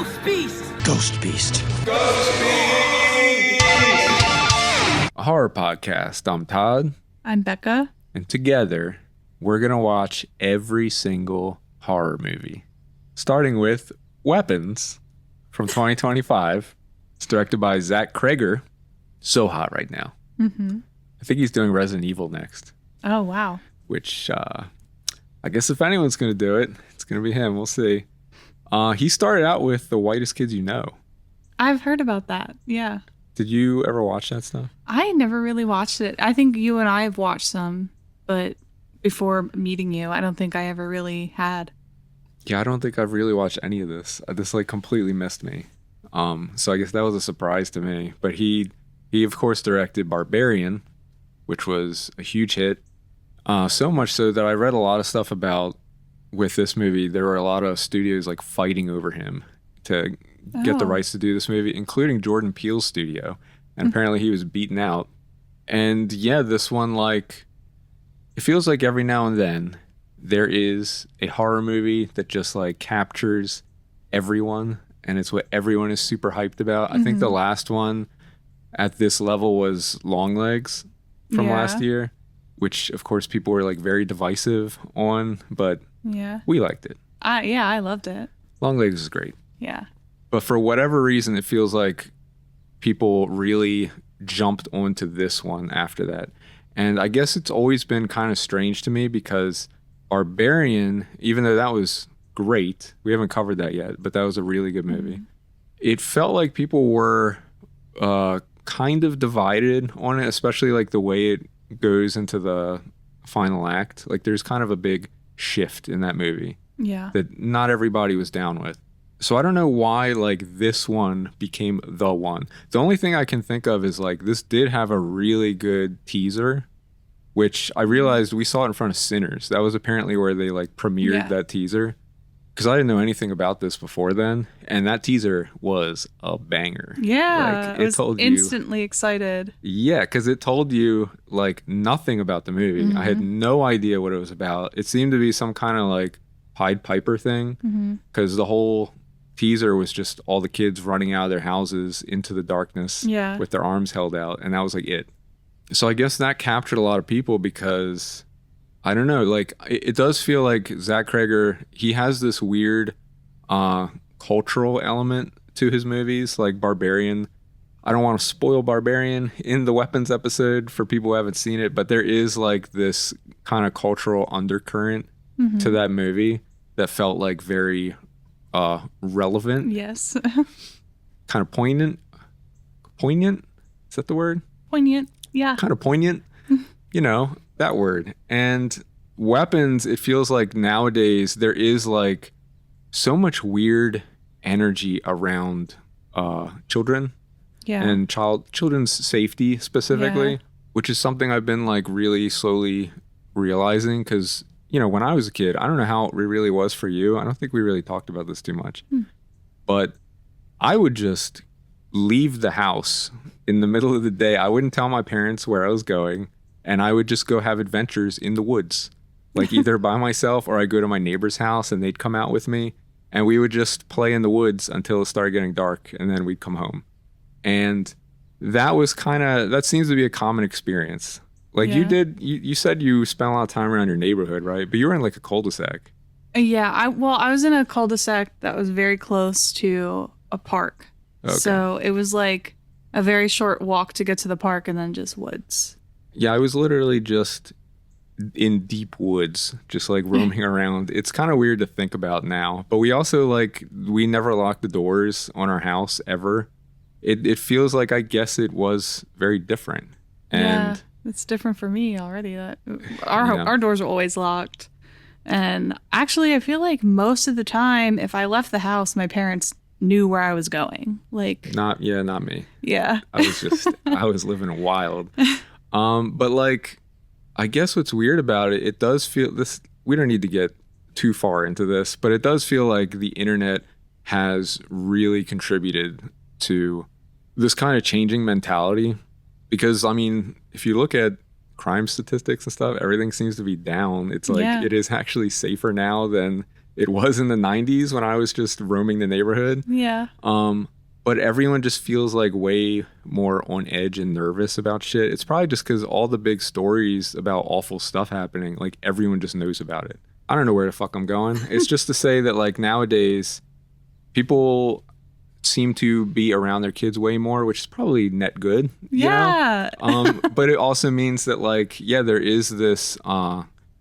Ghost Beast! Ghost Beast. A horror podcast. I'm Todd. I'm Becca. And together, we're going to watch every single horror movie. Starting with Weapons from 2025. It's directed by Zach Cregger. So hot right now. Mm-hmm. I think he's doing Resident Evil next. Oh, wow. Which, I guess if anyone's going to do it, it's going to be him. We'll see. He started out with The Whitest Kids You Know. I've heard about that. Yeah. Did you ever watch that stuff? I never really watched it. I think you and I have watched some, but before meeting you, I don't think I ever really had. Yeah, I don't think I've really watched any of this. This like completely missed me. So I guess that was a surprise to me. But he of course directed Barbarian, which was a huge hit. So much so that I read a lot of stuff about with this movie. There were a lot of studios like fighting over him to get the rights to do this movie, including Jordan Peele's studio. And apparently he was beaten out. And yeah, this one, like, it feels like every now and then there is a horror movie that just like captures everyone, and it's what everyone is super hyped about. I think the last one at this level was Longlegs from last year, which of course people were like very divisive on, but we liked it. I loved it. Longlegs is great. Yeah. But for whatever reason, it feels like people really jumped onto this one after that. And I guess it's always been kind of strange to me because Barbarian, even though that was great, we haven't covered that yet, but that was a really good movie. It felt like people were kind of divided on it, especially like the way it goes into the final act. Like there's kind of a big shift in that movie that not everybody was down with. So I don't know why like this one became the one. The only thing I can think of is like this did have a really good teaser, which I realized we saw it in front of Sinners. That was apparently where they like premiered that teaser. Because I didn't know anything about this before then. And that teaser was a banger. Yeah. Like, I was instantly excited. Yeah, because it told you like nothing about the movie. I had no idea what it was about. It seemed to be some kind of like Pied Piper thing. Because the whole teaser was just all the kids running out of their houses into the darkness with their arms held out. And that was like it. So I guess that captured a lot of people because... I don't know, like, it does feel like Zach Cregger, he has this weird cultural element to his movies, like Barbarian. I don't want to spoil Barbarian in the Weapons episode for people who haven't seen it, but there is, like, this kind of cultural undercurrent to that movie that felt, like, very relevant. Yes. Kind of poignant. Poignant? Is that the word? Poignant, yeah. Kind of poignant. You know, that word. And Weapons, it feels like nowadays there is like so much weird energy around children and children's safety specifically, which is something I've been like really slowly realizing because, you know, when I was a kid, I don't know how it really was for you. I don't think we really talked about this too much, but I would just leave the house in the middle of the day. I wouldn't tell my parents where I was going. And I would just go have adventures in the woods, like either by myself or I go to my neighbor's house and they'd come out with me and we would just play in the woods until it started getting dark and then we'd come home. And that was that seems to be a common experience. Like you said you spent a lot of time around your neighborhood, right? But you were in like a cul-de-sac. Yeah, I was in a cul-de-sac that was very close to a park. Okay. So it was like a very short walk to get to the park and then just woods. Yeah, I was literally just in deep woods, just like roaming around. It's kind of weird to think about now, but we also like, we never locked the doors on our house ever. It feels like, I guess it was very different. And it's different for me already. That our doors are always locked. And actually, I feel like most of the time, if I left the house, my parents knew where I was going. Like, not me. Yeah. I was living wild. But like, I guess what's weird about it, it does feel this, we don't need to get too far into this, but it does feel like the internet has really contributed to this kind of changing mentality. Because I mean, if you look at crime statistics and stuff, everything seems to be down. It's like, it is actually safer now than it was in the 90s when I was just roaming the neighborhood. Yeah. But everyone just feels like way more on edge and nervous about shit. It's probably just because all the big stories about awful stuff happening, like everyone just knows about it. I don't know where the fuck I'm going. It's just to say that like nowadays, people seem to be around their kids way more, which is probably net good. Yeah. But it also means that like, yeah, there is this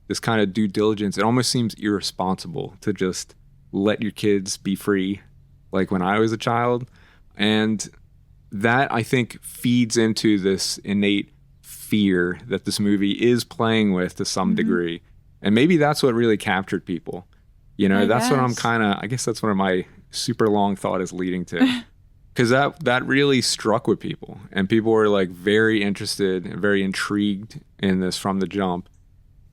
this kind of due diligence. It almost seems irresponsible to just let your kids be free, like when I was a child. And that, I think, feeds into this innate fear that this movie is playing with to some degree. And maybe that's what really captured people. You know, that's what I'm I guess that's what my super long thought is leading to. Because that really struck with people. And people were like very interested and very intrigued in this from the jump.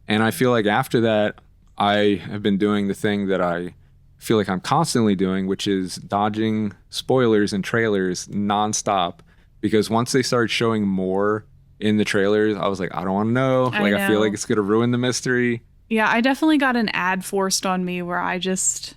And I feel like after that, I have been doing the thing that I feel like I'm constantly doing, which is dodging spoilers and trailers nonstop. Because once they started showing more in the trailers, I was like, I don't want to know. I feel like it's going to ruin the mystery. Yeah, I definitely got an ad forced on me where I just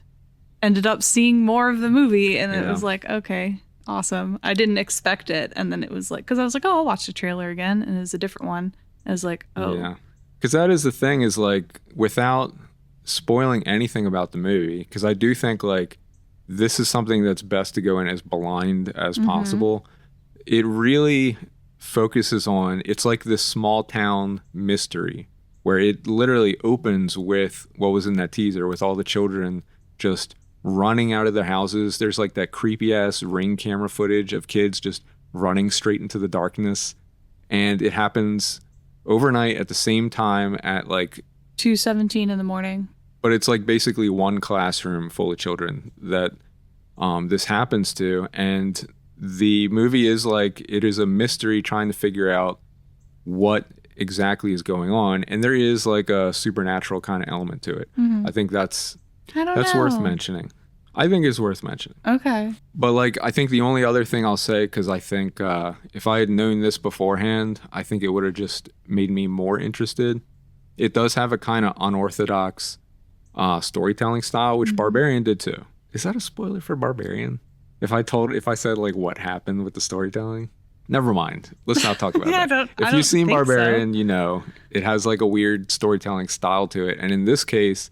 ended up seeing more of the movie. And it was like, okay, awesome. I didn't expect it. And then it was like, because I was like, oh, I'll watch the trailer again. And it was a different one. I was like, oh. Yeah. Because that is the thing is like, without spoiling anything about the movie, because I do think like this is something that's best to go in as blind as possible. It really focuses on, it's like this small town mystery where it literally opens with what was in that teaser, with all the children just running out of their houses. There's like that creepy ass Ring camera footage of kids just running straight into the darkness, and it happens overnight at the same time at like 2:17 in the morning. But it's like basically one classroom full of children that this happens to. And the movie is like, it is a mystery trying to figure out what exactly is going on. And there is like a supernatural kind of element to it. I think that's worth mentioning. I think it's worth mentioning. Okay. But like, I think the only other thing I'll say, because I think if I had known this beforehand, I think it would have just made me more interested. It does have a kind of unorthodox storytelling style, which Barbarian did too. Is that a spoiler for Barbarian? If I said like what happened with the storytelling? Never mind. Let's not talk about that. If you've seen Barbarian, you know it has like a weird storytelling style to it. And in this case,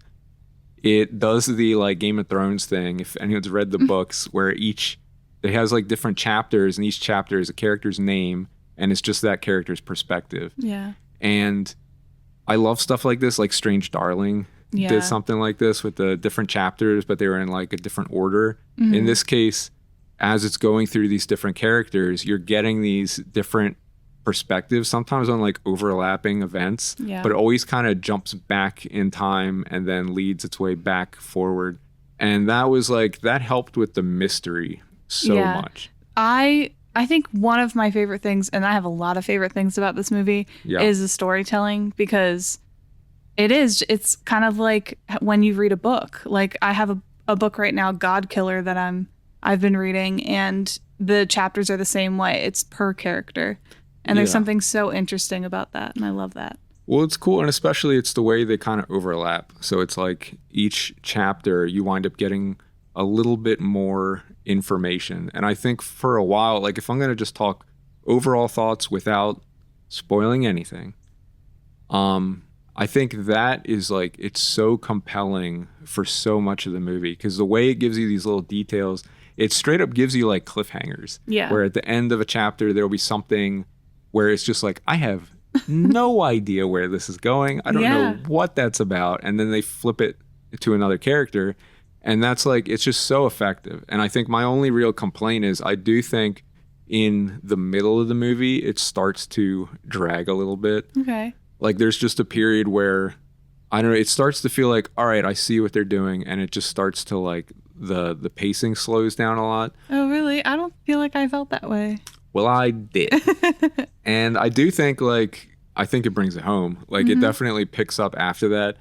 it does the like Game of Thrones thing. If anyone's read the books, where it has like different chapters, and each chapter is a character's name, and it's just that character's perspective. Yeah. And I love stuff like this, like Strange Darling did something like this with the different chapters, but they were in like a different order. In this case, as it's going through these different characters, you're getting these different perspectives, sometimes on like overlapping events, but it always kind of jumps back in time and then leads its way back forward. And that was like, that helped with the mystery so much. I think one of my favorite things, and I have a lot of favorite things about this movie, is the storytelling, because it's kind of like when you read a book. Like I have a book right now, God Killer, that I've been reading, and the chapters are the same way. It's per character. And there's something so interesting about that, and I love that. Well, it's cool, and especially it's the way they kind of overlap. So it's like each chapter you wind up getting a little bit more information. And I think for a while, like if I'm going to just talk overall thoughts without spoiling anything, I think that is like, it's so compelling for so much of the movie, because the way it gives you these little details, it straight up gives you like cliffhangers. Yeah. Where at the end of a chapter, there'll be something where it's just like, I have no idea where this is going. I don't know what that's about. And then they flip it to another character. And that's like, it's just so effective. And I think my only real complaint is I do think in the middle of the movie, it starts to drag a little bit. Okay. Like there's just a period where, I don't know, it starts to feel like, all right, I see what they're doing. And it just starts to like, the pacing slows down a lot. Oh, really? I don't feel like I felt that way. Well, I did. And I do think like, I think it brings it home. Like it definitely picks up after that.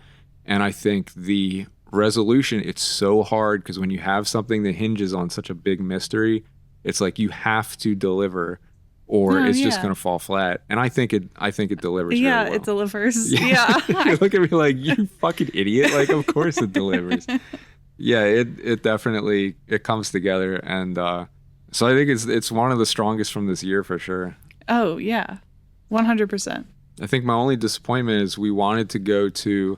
And I think the resolution, it's so hard, because when you have something that hinges on such a big mystery, it's like you have to deliver, or it's just going to fall flat. And I think it delivers. Yeah, really well. It delivers. Yeah. You look at me like, you fucking idiot. Like, of course it delivers. Yeah, it definitely it comes together, and so I think it's one of the strongest from this year for sure. Oh yeah, 100%. I think my only disappointment is we wanted to go to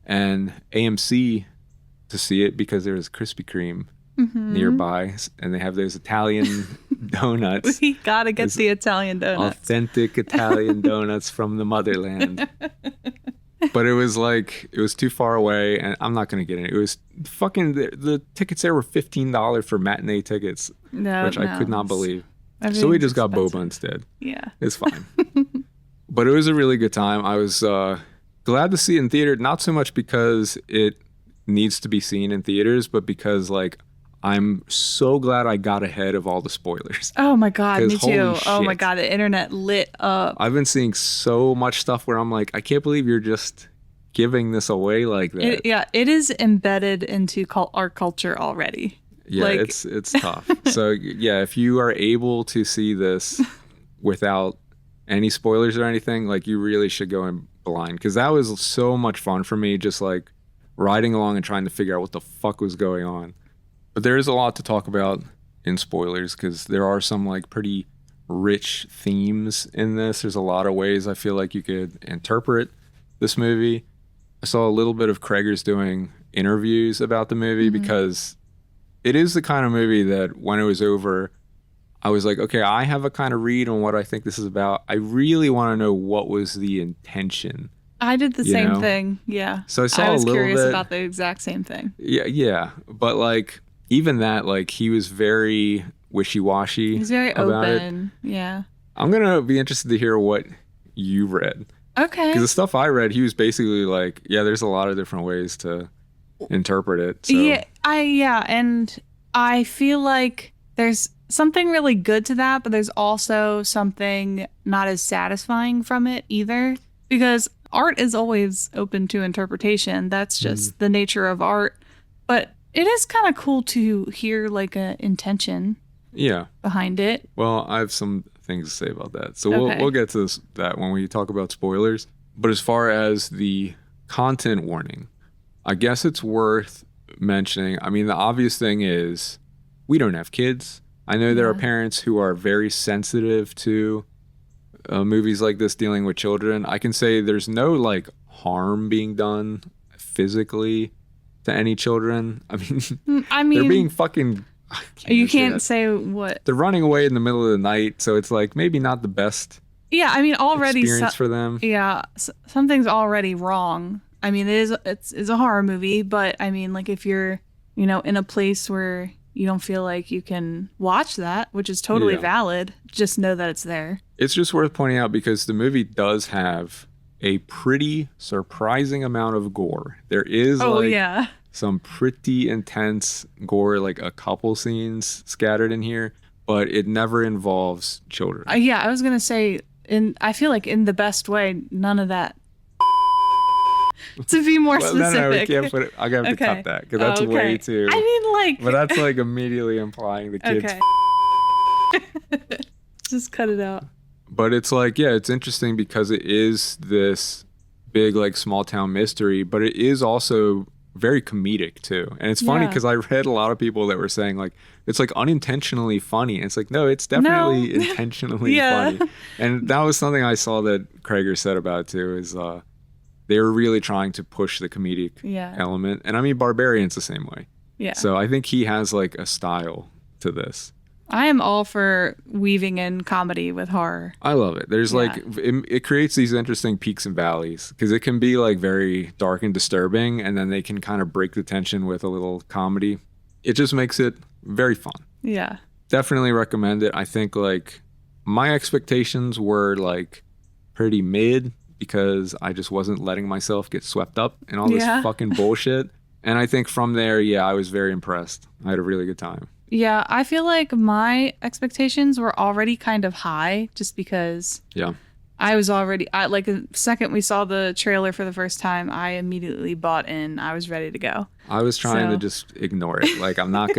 an AMC to see it because there was Krispy Kreme nearby, and they have those Italian donuts. We gotta get the Italian donuts. Authentic Italian donuts from the motherland. But it was too far away, and I'm not gonna get it. It was fucking the tickets there were $15 for matinee tickets, which I could not believe. So we just got boba instead. Yeah, it's fine. But it was a really good time. I was glad to see it in theater, not so much because it needs to be seen in theaters, but because like I'm so glad I got ahead of all the spoilers. Oh my God, me too. Oh my God, the internet lit up. I've been seeing so much stuff where I'm like, I can't believe you're just giving this away like that. It is embedded into our culture already. Yeah, like... it's tough. So yeah, if you are able to see this without any spoilers or anything, like you really should go in blind, because that was so much fun for me, just like riding along and trying to figure out what the fuck was going on. But there is a lot to talk about in spoilers, because there are some like pretty rich themes in this. There's a lot of ways I feel like you could interpret this movie. I saw a little bit of Krager's doing interviews about the movie, because it is the kind of movie that when it was over, I was like, okay, I have a kind of read on what I think this is about. I really want to know what was the intention. I did the same thing. Yeah. So I was curious about the exact same thing. Yeah. But like, even that, like, he was very wishy-washy. He's very about open. It. Yeah. I'm going to be interested to hear what you read. Okay. Because the stuff I read, he was basically like, yeah, there's a lot of different ways to interpret it. So. Yeah. And I feel like there's something really good to that, but there's also something not as satisfying from it either, because art is always open to interpretation. That's just the nature of art. But it is kind of cool to hear like an intention behind it. Well, I have some things to say about that. So we'll get to that when we talk about spoilers. But as far as the content warning, I guess it's worth mentioning. I mean, the obvious thing is we don't have kids. I know there are parents who are very sensitive to movies like this dealing with children. I can say there's no like harm being done physically to any children. I mean, they're being fucking... You can't say what... They're running away in the middle of the night, so it's like maybe not the best already experience for them. Yeah, something's already wrong. I mean, it's a horror movie, but I mean, like if you're, in a place where you don't feel like you can watch that, which is totally valid, just know that it's there. It's just worth pointing out because the movie does have a pretty surprising amount of gore. There is some pretty intense gore, like a couple scenes scattered in here, but it never involves children. I was going to say, I feel like in the best way, none of that. To be more specific. No, we can't put it. I'm going to have to cut that because that's way too. I mean, like. But that's like immediately implying the kids. Okay. Just cut it out. But it's like, it's interesting because it is this big, like, small town mystery, but it is also very comedic too. And it's funny because I read a lot of people that were saying like, it's like unintentionally funny. And it's like, no, it's definitely intentionally funny. And that was something I saw that Krager said about it too, is they were really trying to push the comedic element. And I mean, Barbarian's the same way. Yeah. So I think he has like a style to this. I am all for weaving in comedy with horror. I love it. There's like, it creates these interesting peaks and valleys because it can be like very dark and disturbing, and then they can kind of break the tension with a little comedy. It just makes it very fun. Yeah. Definitely recommend it. I think like my expectations were like pretty mid because I just wasn't letting myself get swept up in all this fucking bullshit. And I think from there, I was very impressed. I had a really good time. Yeah, I feel like my expectations were already kind of high just because I was already, like the second we saw the trailer for the first time, I immediately bought in. I was ready to go. I was trying to just ignore it. Like, I'm not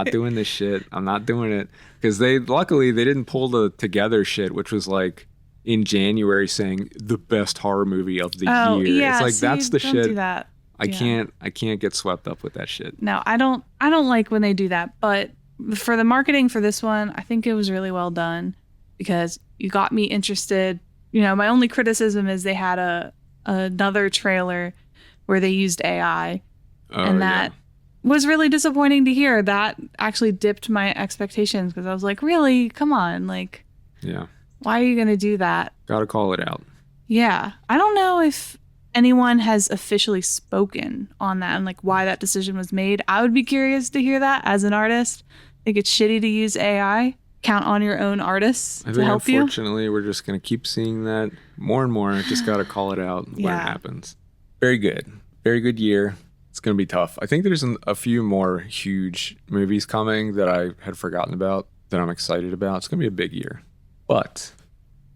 doing this shit. I'm not doing it. Because luckily they didn't pull the together shit, which was like in January saying the best horror movie of the year. Yeah, it's like, that's the shit do that. I can't get swept up with that shit. No, I don't like when they do that. But for the marketing for this one, I think it was really well done because you got me interested. You know, my only criticism is they had another trailer where they used AI, and that was really disappointing to hear. That actually dipped my expectations because I was like, really? Come on. Like, yeah. Why are you going to do that? Gotta call it out. Yeah. I don't know if anyone has officially spoken on that and like why that decision was made. I would be curious to hear that as an artist. I think it's shitty to use AI. Count on your own artists to help you. Unfortunately, we're just going to keep seeing that more and more. Just got to call it out when it happens. Very good. Very good year. It's going to be tough. I think there's a few more huge movies coming that I had forgotten about that I'm excited about. It's going to be a big year. But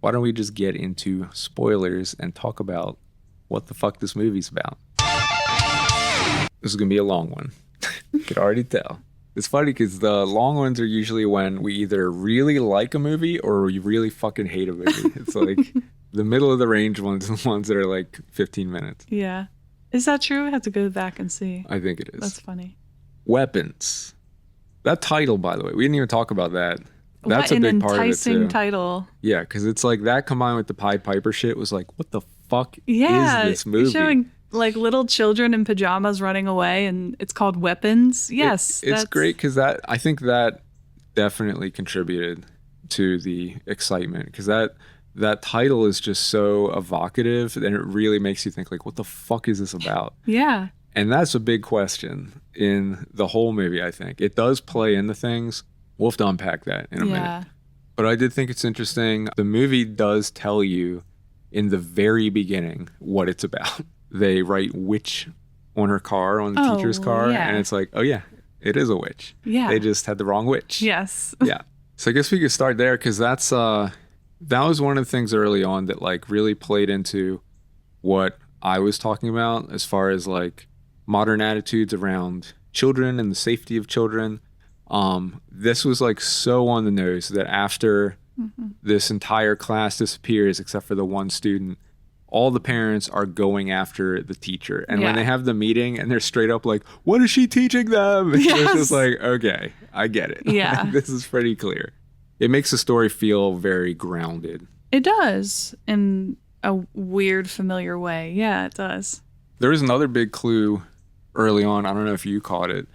why don't we just get into spoilers and talk about what the fuck this movie's about? This is going to be a long one. You could already tell. It's funny because the long ones are usually when we either really like a movie or we really fucking hate a movie. It's like the middle of the range ones and the ones that are like 15 minutes. Yeah. Is that true? I have to go back and see. I think it is. That's funny. Weapons. That title, by the way, we didn't even talk about that. That's a big part of it too. Enticing title. Yeah, because it's like that combined with the Pied Piper shit was like, what the fuck is this movie? Showing like little children in pajamas running away, and it's called Weapons. Yes, it's great because I think that definitely contributed to the excitement because that title is just so evocative and it really makes you think like, what the fuck is this about? Yeah. And that's a big question in the whole movie, I think. It does play into things. We'll have to unpack that in a minute. But I did think it's interesting. The movie does tell you in the very beginning what it's about. They write witch on her car, on the teacher's car. Yeah. And it's like, oh yeah, it is a witch. Yeah. They just had the wrong witch. Yes. Yeah. So I guess we could start there because that was one of the things early on that like really played into what I was talking about as far as like modern attitudes around children and the safety of children. This was like so on the nose that after this entire class disappears except for the one student, all the parents are going after the teacher. And when they have the meeting and they're straight up like, what is she teaching them? It's just like, okay, I get it. Yeah. Like, this is pretty clear. It makes the story feel very grounded. It does in a weird, familiar way. Yeah, it does. There was another big clue early on. I don't know if you caught it,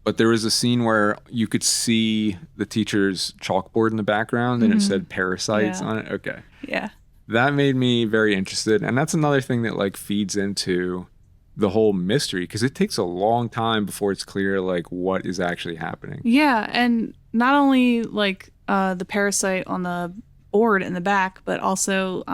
but there was a scene where you could see the teacher's chalkboard in the background and it said parasites on it. Okay. Yeah. That made me very interested. And that's another thing that like feeds into the whole mystery because it takes a long time before it's clear like what is actually happening. Yeah. And not only like the parasite on the board in the back, but also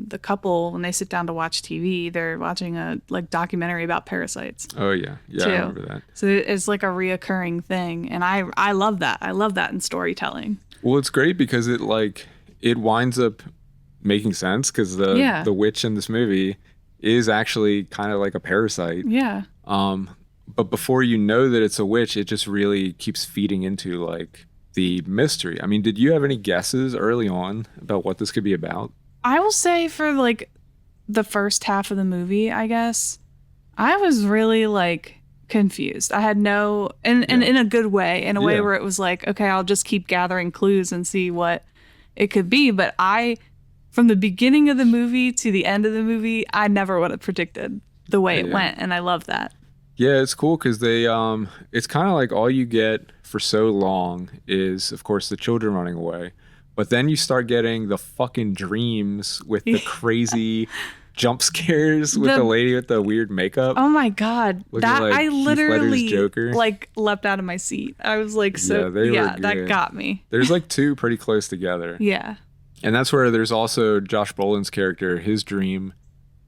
the couple, when they sit down to watch TV, they're watching a like documentary about parasites. Oh yeah. Yeah, too. I remember that. So it's like a reoccurring thing. And I love that. I love that in storytelling. Well, it's great because it winds up making sense because the witch in this movie is actually kind of like a parasite. Yeah. But before you know that it's a witch, it just really keeps feeding into like the mystery. I mean, did you have any guesses early on about what this could be about? I will say for like the first half of the movie, I guess, I was really like confused. I had no, and in a good way, in a way where it was like, okay, I'll just keep gathering clues and see what it could be. But from the beginning of the movie to the end of the movie, I never would have predicted the way it went. And I love that. Yeah, it's cool because it's kind of like all you get for so long is, of course, the children running away. But then you start getting the fucking dreams with the crazy jump scares with the lady with the weird makeup. Oh my God. That like I literally Joker. Like leapt out of my seat. I was like, that got me. There's like two pretty close together. Yeah. And that's where there's also Josh Brolin's character, his dream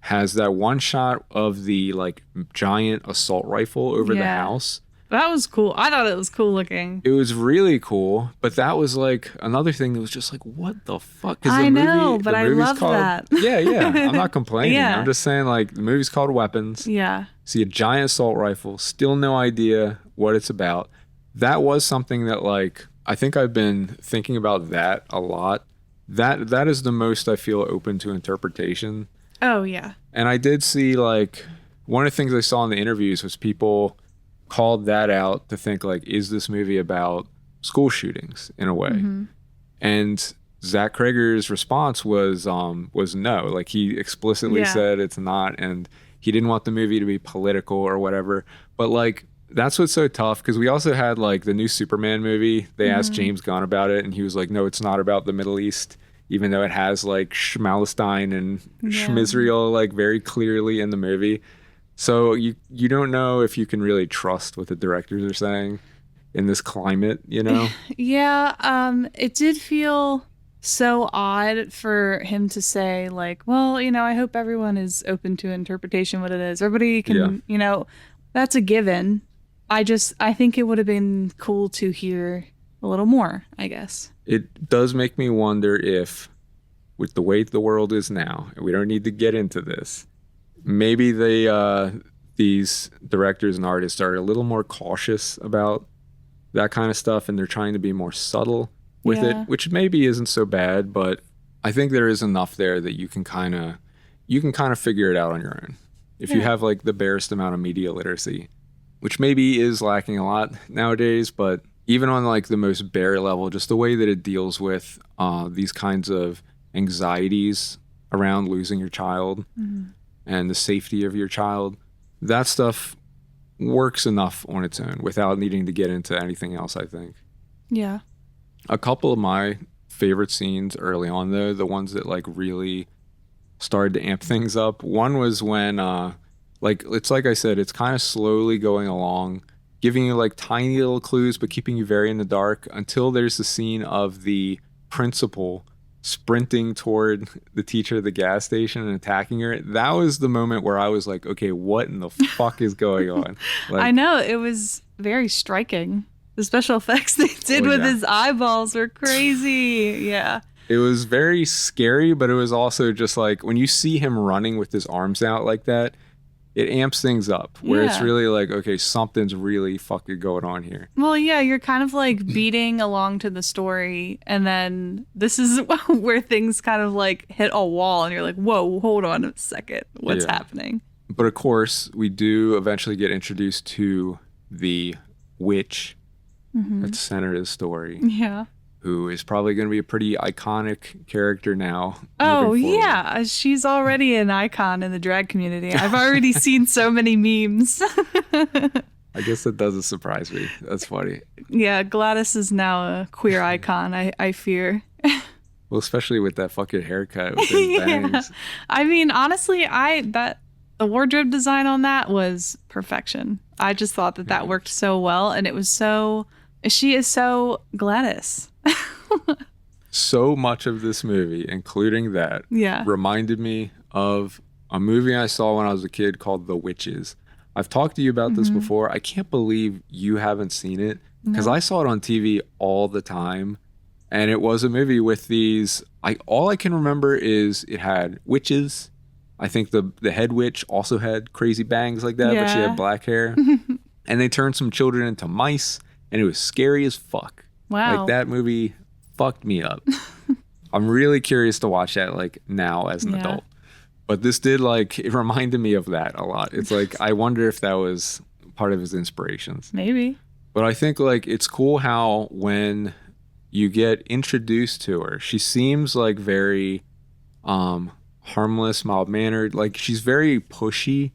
has that one shot of the like giant assault rifle over the house. That was cool. I thought it was cool looking. It was really cool, but that was like another thing that was just like, what the fuck? I know, but I love that. Yeah. I'm not complaining. I'm just saying like the movie's called Weapons. Yeah. See a giant assault rifle, still no idea what it's about. That was something that like, I think I've been thinking about that a lot. That is the most I feel open to interpretation. Oh, yeah. And I did see like one of the things I saw in the interviews was people called that out to think like, is this movie about school shootings in a way? Mm-hmm. And Zach Krager's response was no. Like he explicitly said it's not, and he didn't want the movie to be political or whatever. But like that's what's so tough, because we also had like the new Superman movie. They asked James Gunn about it, and he was like, no, it's not about the Middle East, even though it has like Schmalestein and Schmizrael like very clearly in the movie. So you don't know if you can really trust what the directors are saying in this climate, you know? Yeah, it did feel so odd for him to say like, well, you know, I hope everyone is open to interpretation what it is. Everybody can, you know, that's a given. I think it would have been cool to hear a little more, I guess. It does make me wonder if, with the way the world is now, and we don't need to get into this, maybe these directors and artists are a little more cautious about that kind of stuff, and they're trying to be more subtle with it, which maybe isn't so bad, but I think there is enough there that you can kind of figure it out on your own. If you have like the barest amount of media literacy, which maybe is lacking a lot nowadays, but even on like the most bare level, just the way that it deals with these kinds of anxieties around losing your child and the safety of your child, that stuff works enough on its own without needing to get into anything else, I think. Yeah. A couple of my favorite scenes early on, though, the ones that like really started to amp things up. One was when like it's like I said, it's kind of slowly going along, giving you like tiny little clues, but keeping you very in the dark until there's the scene of the principal sprinting toward the teacher at the gas station and attacking her. That was the moment where I was like, okay, what in the fuck is going on? Like, I know, it was very striking. The special effects they did with his eyeballs were crazy. Yeah. It was very scary, but it was also just like when you see him running with his arms out like that, it amps things up where it's really like, okay, something's really fucking going on here. Well, yeah, you're kind of like beating along to the story, and then this is where things kind of like hit a wall, and you're like, whoa, hold on a second. What's happening? But of course, we do eventually get introduced to the witch at the center of the story. Yeah. Who is probably going to be a pretty iconic character now. Oh, yeah. She's already an icon in the drag community. I've already seen so many memes. I guess that doesn't surprise me. That's funny. Yeah, Gladys is now a queer icon, I fear. Well, especially with that fucking haircut with those bangs. I mean, honestly, the wardrobe design on that was perfection. I just thought that worked so well, and it was so... She is so Gladys. So much of this movie, including that, reminded me of a movie I saw when I was a kid called The Witches. I've talked to you about this before. I can't believe you haven't seen it, because I saw it on TV all the time. And it was a movie with these... all I can remember is it had witches. I think the head witch also had crazy bangs like that, but she had black hair. And they turned some children into mice. And it was scary as fuck. Wow. Like, that movie fucked me up. I'm really curious to watch that, like, now as an adult. But this did, like, it reminded me of that a lot. It's like, I wonder if that was part of his inspirations. Maybe. But I think, like, it's cool how when you get introduced to her, she seems, like, very harmless, mild-mannered. Like, she's very pushy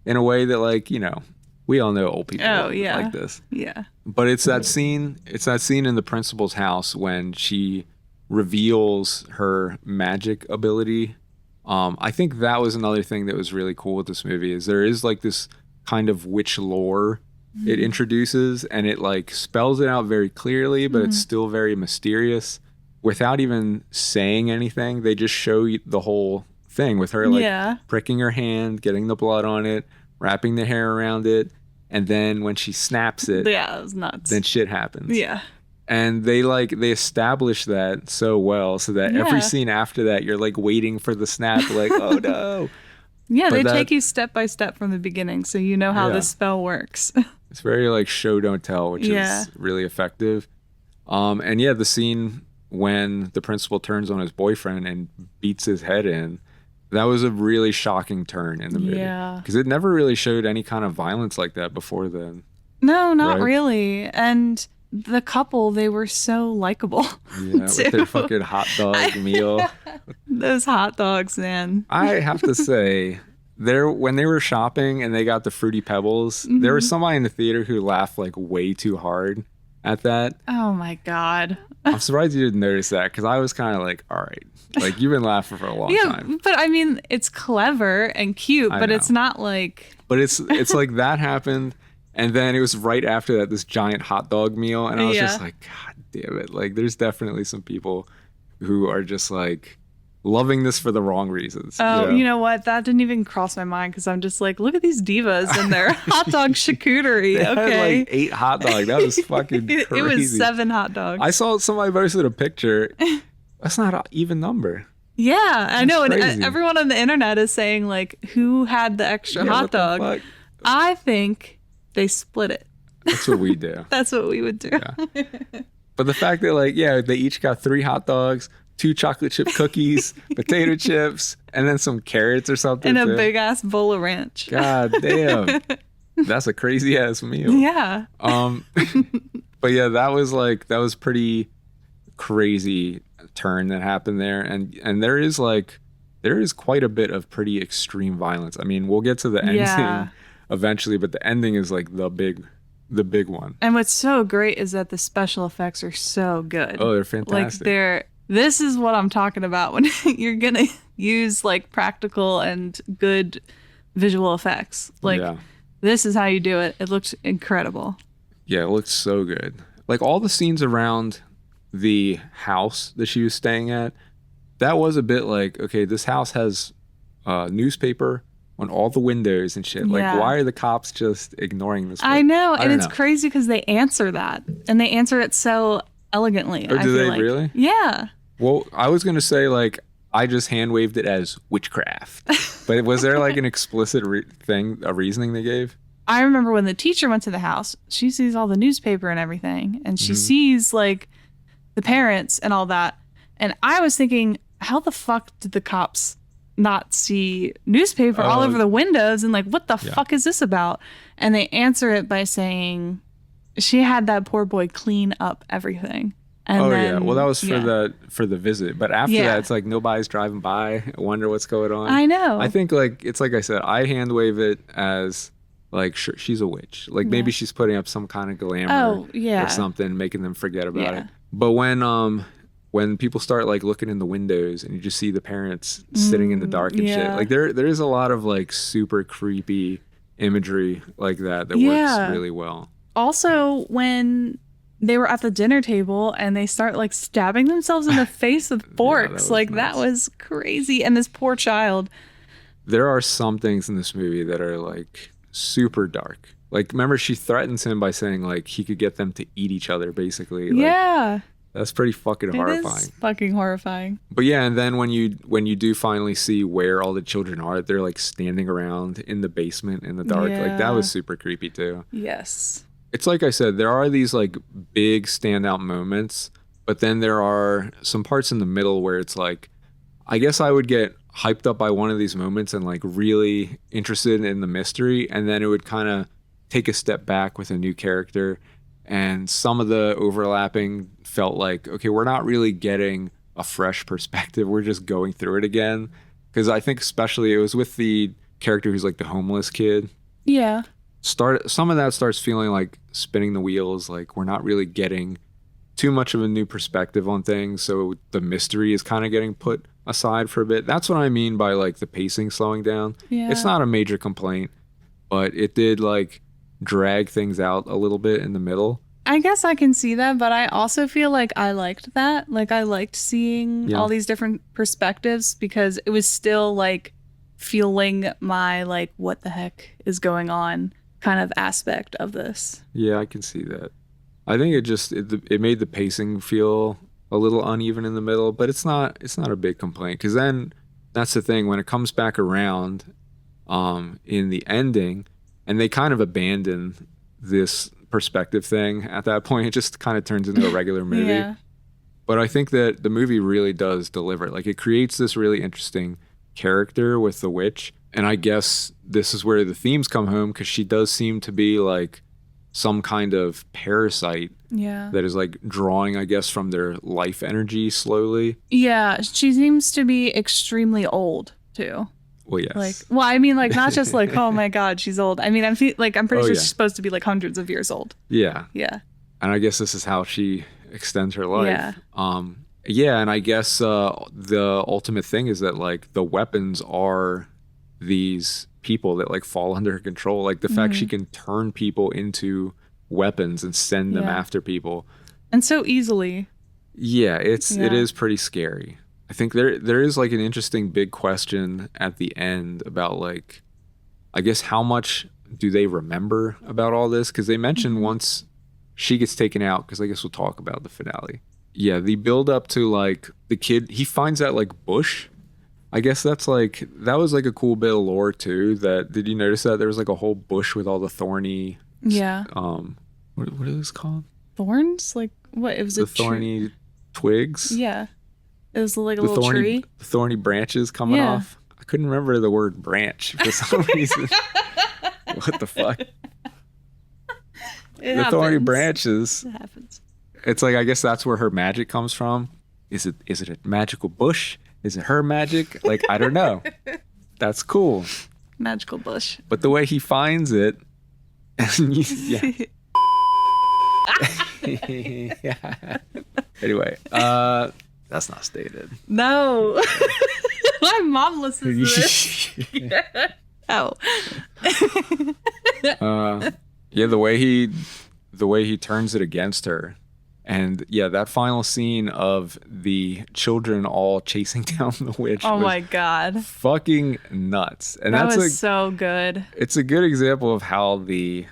in a way that, like, you know... We all know old people like this. Yeah. But it's that scene in the principal's house when she reveals her magic ability. I think that was another thing that was really cool with this movie, is there is like this kind of witch lore it introduces, and it like spells it out very clearly, but it's still very mysterious without even saying anything. They just show you the whole thing with her like pricking her hand, getting the blood on it, wrapping the hair around it, and then when she snaps it, it was nuts. Then shit happens. Yeah. And they establish that so well, so that every scene after that, you're like waiting for the snap, like, oh no. Yeah, they take you step by step from the beginning, so you know how this spell works. It's very like show don't tell, which is really effective. And the scene when the principal turns on his boyfriend and beats his head in, That was a really shocking turn in the movie. Yeah. Because it never really showed any kind of violence like that before then. No, not right? really. And the couple, they were so likable. Yeah, with their fucking hot dog meal. Those hot dogs, man. I have to say, when they were shopping and they got the Fruity Pebbles, there was somebody in the theater who laughed like way too hard at that. Oh my God. I'm surprised you didn't notice that because I was kind of like, all right, like you've been laughing for a long time. But I mean, it's clever and cute, but it's not like. But it's like that happened, and then it was right after that this giant hot dog meal, and I was just like, God damn it! Like, there's definitely some people who are just like loving this for the wrong reasons. Oh, you know what? That didn't even cross my mind because I'm just like, look at these divas and their hot dog charcuterie. They okay, had like 8 hot dogs. That was fucking crazy. It was 7 hot dogs. I saw somebody posted a picture. That's not an even number. Yeah, I know. Crazy. And everyone on the internet is saying like, who had the extra hot dog? I think they split it. That's what we do. That's what we would do. Yeah. But the fact that like, they each got 3 hot dogs, 2 chocolate chip cookies, potato chips, and then some carrots or something. And a big ass bowl of ranch. God damn. That's a crazy ass meal. Yeah. But yeah, that was pretty crazy turn that happened there. And there is quite a bit of pretty extreme violence. I mean, we'll get to the ending eventually, but the ending is like the big one. And what's so great is that the special effects are so good. Oh, they're fantastic. Like this is what I'm talking about when you're gonna use like practical and good visual effects. Like this is how you do it. It looked incredible. Yeah, it looked so good. Like all the scenes around the house that she was staying at, that was a bit like, okay, this house has newspaper on all the windows and shit. Like, why are the cops just ignoring this? I know, and it's crazy because they answer that, and they answer it so elegantly. Oh, do they really? Yeah. Well, I was gonna say like I just hand waved it as witchcraft, but was there like an explicit reasoning they gave? I remember when the teacher went to the house, she sees all the newspaper and everything, and she sees like the parents and all that, and I was thinking, how the fuck did the cops not see newspaper all over the windows and like, what the fuck is this about? And they answer it by saying she had that poor boy clean up everything. And then, well, that was for the visit, but after that it's like nobody's driving by. I wonder what's going on. I know. I think like it's like I said, I hand wave it as like, sure, she's a witch, like maybe she's putting up some kind of glamour or something, making them forget about it. But when people start like looking in the windows and you just see the parents sitting in the dark and shit, like there is a lot of like super creepy imagery like that works really well. Also, when they were at the dinner table and they start like stabbing themselves in the face with forks, that was crazy. And this poor child. There are some things in this movie that are like super dark. Like, remember, she threatens him by saying like he could get them to eat each other, basically. Like, that's pretty fucking horrifying. It is fucking horrifying. But yeah, and then when you do finally see where all the children are, they're like standing around in the basement in the dark. Like that was super creepy too. Yes. It's like I said, there are these like big standout moments, but then there are some parts in the middle where it's like, I guess I would get hyped up by one of these moments and like really interested in the mystery, and then it would kind of take a step back with a new character. And some of the overlapping felt like, okay, we're not really getting a fresh perspective. We're just going through it again. Because I think especially it was with the character who's like the homeless kid. Yeah. Some of that starts feeling like spinning the wheels. Like we're not really getting too much of a new perspective on things. So the mystery is kind of getting put aside for a bit. That's what I mean by like the pacing slowing down. Yeah. It's not a major complaint, but it did like drag things out a little bit in the middle. I guess I can see that, but I also feel like I liked that. Like I liked seeing all these different perspectives because it was still like fueling my like what the heck is going on kind of aspect of this. Yeah, I can see that. I think it made the pacing feel a little uneven in the middle, but it's not a big complaint because then that's the thing when it comes back around in the ending. And they kind of abandon this perspective thing at that point. It just kind of turns into a regular movie. Yeah. But I think that the movie really does deliver. Like it creates this really interesting character with the witch. And I guess this is where the themes come home, because she does seem to be like some kind of parasite that is like drawing, I guess, from their life energy slowly. Yeah, she seems to be extremely old too. Well, yes. Like, well, I mean, like, not just like, oh my God, she's old. I mean, I'm pretty sure she's supposed to be like hundreds of years old. Yeah. Yeah. And I guess this is how she extends her life. Yeah. Yeah, and I guess the ultimate thing is that like the weapons are these people that like fall under her control. Like the fact she can turn people into weapons and send them after people. And so easily. Yeah, it is pretty scary. I think there is like an interesting big question at the end about like, I guess how much do they remember about all this? Because they mentioned once she gets taken out, because I guess we'll talk about the finale. Yeah, the build up to like the kid, he finds that like bush. I guess that was like a cool bit of lore too. That, did you notice that there was like a whole bush with all the thorny what is this called? Thorns? Like what? It was the thorny twigs. Yeah. It was like a little tree. The thorny branches coming off. I couldn't remember the word branch for some reason. What the fuck? The thorny branches. It happens. It's like, I guess that's where her magic comes from. Is it a magical bush? Is it her magic? Like, I don't know. That's cool. Magical bush. But the way he finds it, yeah. Yeah. Anyway, that's not stated. No. My mom listens to this. Oh. Yeah, the way he turns it against her. And yeah, that final scene of the children all chasing down the witch. Oh my God. Fucking nuts. And that that's was so good. It's a good example of how the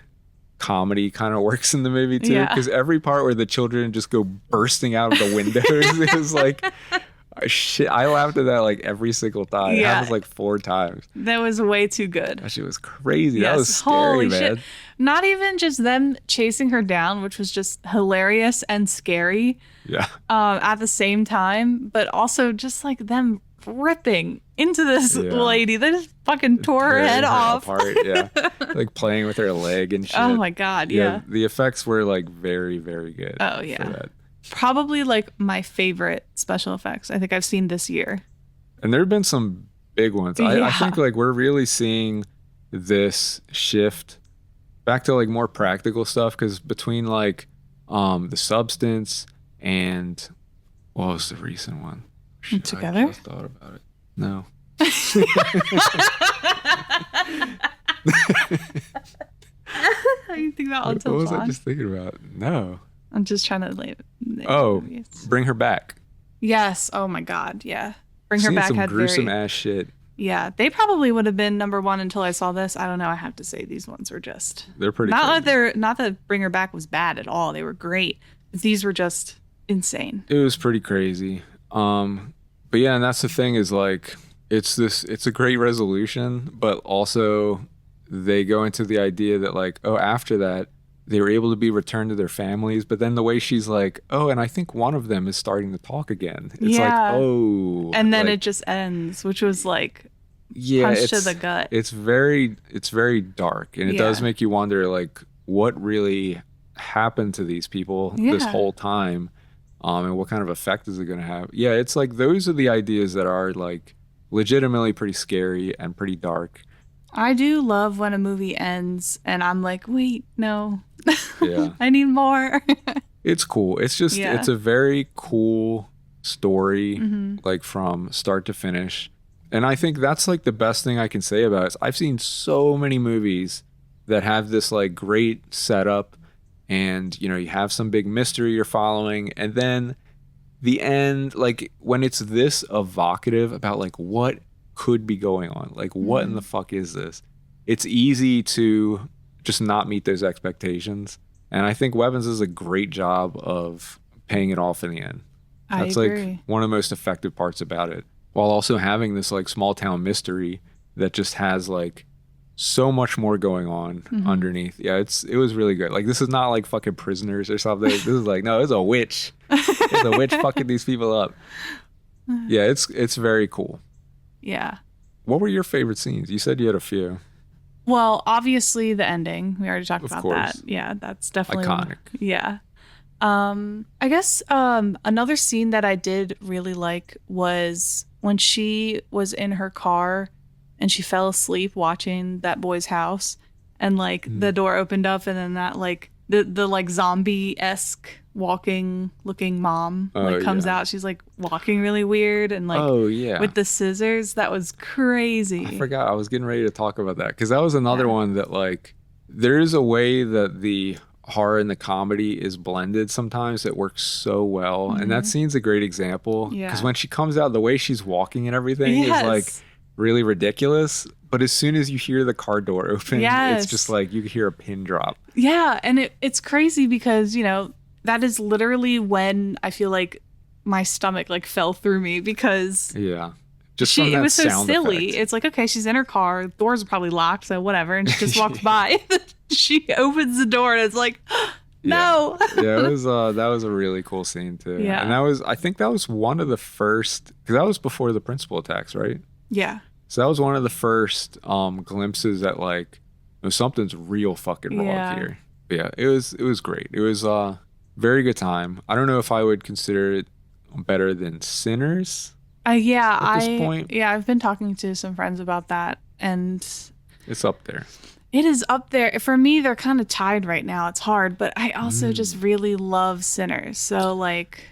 comedy kind of works in the movie too. Because every part where the children just go bursting out of the windows, it was like, shit. I laughed at that like every single time. It happens like 4 times. That was way too good. That shit was crazy. Yes. That was scary, Holy man. Shit. Not even just them chasing her down, which was just hilarious and scary. Yeah. At the same time, but also just like them ripping into this lady that just fucking tore her head off. Apart, yeah. Like playing with her leg and shit. Oh my God, yeah. The effects were like very, very good. Oh yeah. Probably like my favorite special effects I think I've seen this year. And there have been some big ones. I think like we're really seeing this shift back to like more practical stuff, because between like The Substance and what was the recent one? Shit, Together? I just thought about it. No. How do you think about Until What was Dawn? I just thinking about? No. I'm just trying to like. Bring Her Back. Yes. Oh my God. Yeah. Bring Her Seen Back some had gruesome ass shit. Yeah, they probably would have been number one until I saw this. I don't know. I have to say these ones were just. They're pretty. Not that Bring Her Back was bad at all. They were great. These were just insane. It was pretty crazy. But yeah, and that's the thing is like it's a great resolution, but also they go into the idea that like, oh, after that they were able to be returned to their families, but then the way she's like, oh, and I think one of them is starting to talk again. It's like, oh, and then like, it just ends, which was like punch to the gut. It's very dark, and it does make you wonder like what really happened to these people this whole time. And what kind of effect is it going to have? Yeah, it's like those are the ideas that are like legitimately pretty scary and pretty dark. I do love when a movie ends and I'm like, wait, no. Yeah. I need more. It's cool. It's just, it's a very cool story, like from start to finish. And I think that's like the best thing I can say about it. I've seen so many movies that have this like great setup, and you know, you have some big mystery you're following, and then the end, like when it's this evocative about like what could be going on, like what in the fuck is this, it's easy to just not meet those expectations. And I think Weapons does a great job of paying it off in the end. That's like one of the most effective parts about it, while also having this like small town mystery that just has like so much more going on underneath. Yeah, it was really good. Like this is not like fucking Prisoners or something. This is like, no, it's a witch. It's a witch fucking these people up. Yeah, it's very cool. Yeah. What were your favorite scenes? You said you had a few. Well, obviously the ending. We already talked Of about course. that. Yeah, that's definitely Iconic. Yeah. I guess another scene that I did really like was when she was in her car and she fell asleep watching that boy's house, and like the door opened up and then that like the like zombie-esque walking looking mom like comes out. She's like walking really weird and like with the scissors. That was crazy. I forgot. I was getting ready to talk about that because that was another one that like there is a way that the horror and the comedy is blended sometimes that works so well. And that scene's a great example because when she comes out, the way she's walking and everything is like really ridiculous. But as soon as you hear the car door open, it's just like you hear a pin drop. Yeah. And it's crazy because, you know, that is literally when I feel like my stomach like fell through me because just it was so silly. It's like, okay, she's in her car, doors are probably locked, so whatever, and she just walks by. She opens the door and it's like, no. It was that was a really cool scene too. Yeah. And I think that was one of the first, because that was before the principal attacks, right? Yeah. So that was one of the first glimpses at like, you know, something's real fucking wrong here. But yeah, it was great. It was very good time. I don't know if I would consider it better than Sinners. At this point. I've been talking to some friends about that, and it's up there. It is up there. For me, they're kind of tied right now. It's hard, but I also just really love Sinners. So like,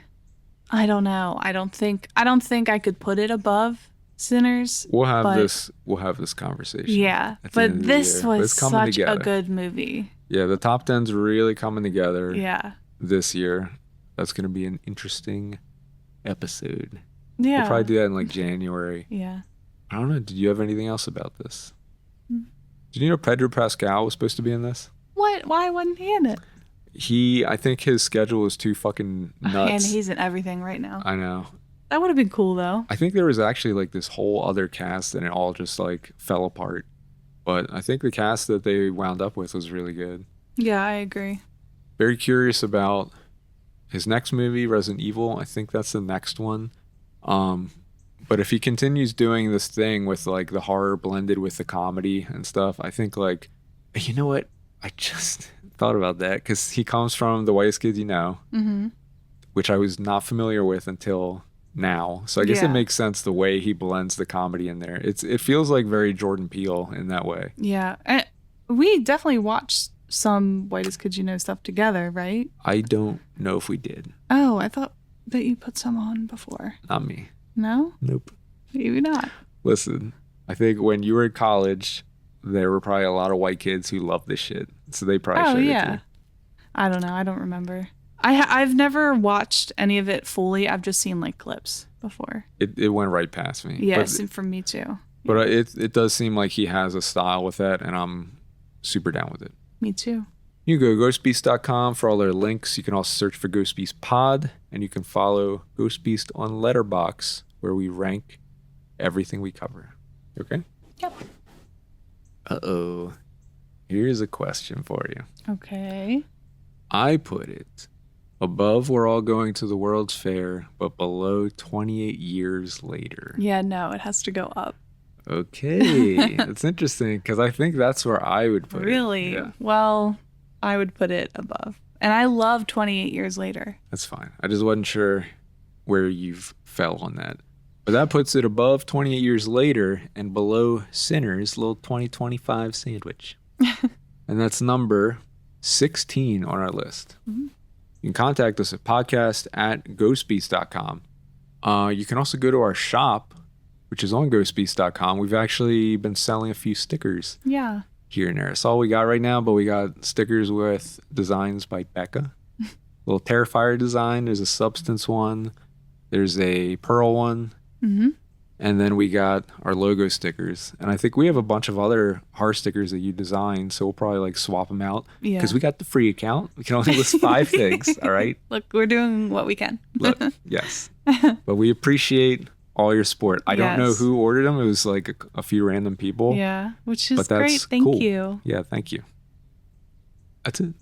I don't know. I don't think I could put it above Sinners. We'll have this conversation. Yeah, but this was such a good movie. Yeah, the top 10's really coming together. Yeah. This year, that's going to be an interesting episode. Yeah. We'll probably do that in like January. Yeah. I don't know. Did you have anything else about this? Did you know Pedro Pascal was supposed to be in this? What? Why wasn't he in it? I think his schedule was too fucking nuts. And he's in everything right now. I know. That would have been cool though. I think there was actually like this whole other cast and it all just like fell apart. But I think the cast that they wound up with was really good. Yeah, I agree. Very curious about his next movie, Resident Evil. I think that's the next one. But if he continues doing this thing with like the horror blended with the comedy and stuff, I think like, you know what? I just thought about that because he comes from The Whitest Kids You Know, which I was not familiar with until now. So I guess it makes sense the way he blends the comedy in there. It feels like very Jordan Peele in that way. Yeah. And we definitely watched some Whitest Kids You Know stuff together, right? I don't know if we did. Oh, I thought that you put some on before. Not me. No? Nope. Maybe not. Listen, I think when you were in college, there were probably a lot of white kids who loved this shit. So they probably showed it to you. I don't know. I don't remember. I've never watched any of it fully. I've just seen like clips before. It went right past me. Yes, for me too. But it does seem like he has a style with that, and I'm super down with it. Me too. You can go to ghostbeast.com for all their links. You can also search for Ghost Beast Pod, and you can follow Ghost Beast on Letterboxd, where we rank everything we cover. Okay? Yep. Uh-oh. Here's a question for you. Okay. I put it above We're All Going to the World's Fair, but below 28 Years Later. Yeah, no, it has to go up. Okay. That's interesting, because I think that's where I would put it. Really? Yeah. Well, I would put it above. And I love 28 Years Later. That's fine. I just wasn't sure where you fell on that. But that puts it above 28 Years Later and below Sinners, little 2025 sandwich. And that's number 16 on our list. Mm-hmm. You can contact us at podcast@ghostbeast.com. You can also go to our shop, which is on ghostbeast.com. We've actually been selling a few stickers. Yeah. Here and there. That's all we got right now, but we got stickers with designs by Becca. Little Terrifier design. There's a Substance one. There's a Pearl one. Mm-hmm. And then we got our logo stickers. And I think we have a bunch of other horror stickers that you designed, so we'll probably like swap them out. Yeah. Because we got the free account. We can only list 5 things, all right? Look, we're doing what we can. Look, yes. But we appreciate all your support. I don't know who ordered them. It was like a few random people. Yeah, which is great. Thank you. Yeah, thank you. That's it.